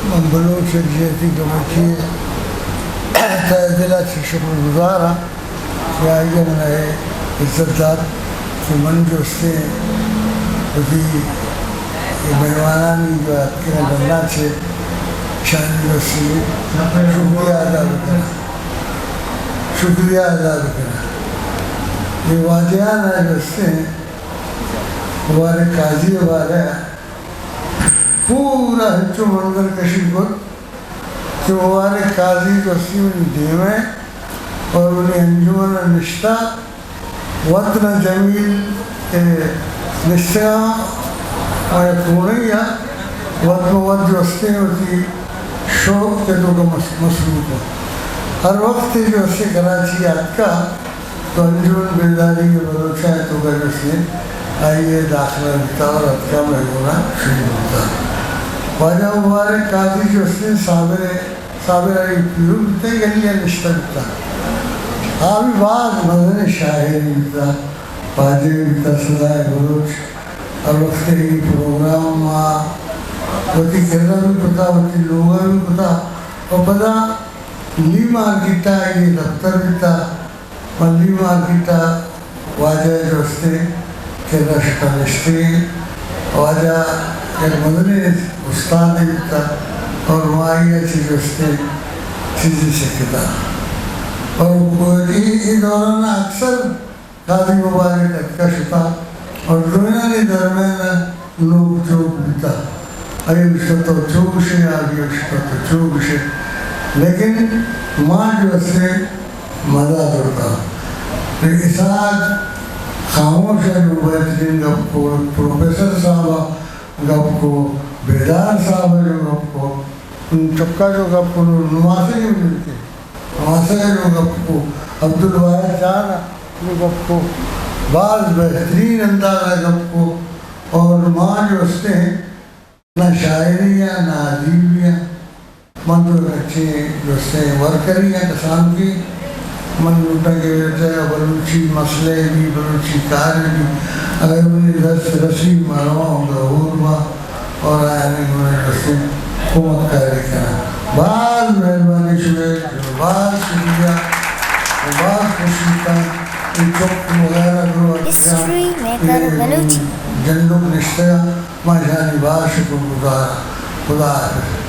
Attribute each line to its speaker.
Speaker 1: Baloch شرجیتی committee تعدیلات سے شکر گزارا کہ آئیے منائے عزت دار کہ من جو اس سے ابھی مہمانانی جو آپ کے بننا سے شانی جو سے شکریہ ادا کرنا یہ واجیان ہے جو اس سے ہمارے قاضی ہمارے پورا ہچو منظر کشی کو کہ ہمارے قاضی جو اسی انہیں دیویں اور انہیں انجمن نشتہ وطن جمیل نشتہ اور کونیا وطن جو اس سے ہوتی شوق کے دو کا مسلوط ہو ہر وقت جو اس سے کراچی آت کا تو انجمن بیداری کے بلوچہ ہے تو کہ اس نے آئیے داخلہ دیتا اور ات کا محبونا شروع ہوتا واجہ مبارک قاضی جو اس نے صابر آئی پیو بتا گلیاں نشتہ بتا آبی بعض مدن شاہری بتا واجہ بتا صدای بلوچ اور وقت ہی پروگرام ہوتی کرنا بھی پتا ہوتی لوگا بھی پتا اور پتا لی مارکیٹا یہ دفتر بتا لی مارکیٹا واجہ جو اس نے کرنا شکنشتے واجہ ایک مدنی استاد بتا اور معایہ چیز اس نے چیزی سکتا اور یہ دوران اکثر قاضی مبارک اتکا شتا اور دنیانی درمیان لوگ چوک بتا آئی اشتا تو چوکشے آگی اشتا تو چوکشے لیکن ماں جو اس سے مدد ہوتا لیکن اس آج خاموش ہے جو بہترین گپ کو پروفیسر صاحبہ گپ کو بیدار صاحب جو گپ کو چکا جو گپ کو نماسے جو ملتے نماسے جو گپ کو عبدالواحد جانا جو گپ کو بعض بہترین اندازہ گپ کو اور ماں جو اس نے نہ شاعریاں نہ عجیبیاں من جو بچے جو اس نے ورکریاں کسان کی من لوٹا کے بیٹھے بلوچی مسئلے بھی بلوچی کار بھی اگر انہیں رسی مروا ہوگا ہورما اور آنے گونے رسی حکومت کاری کرنا بعض مہربانی شوئے بعض شکریہ بعض خوشی کا ان چوک وغیرہ جو جنلوک نشتہ ماں جانی بعض شکر گزارا خدا حافظ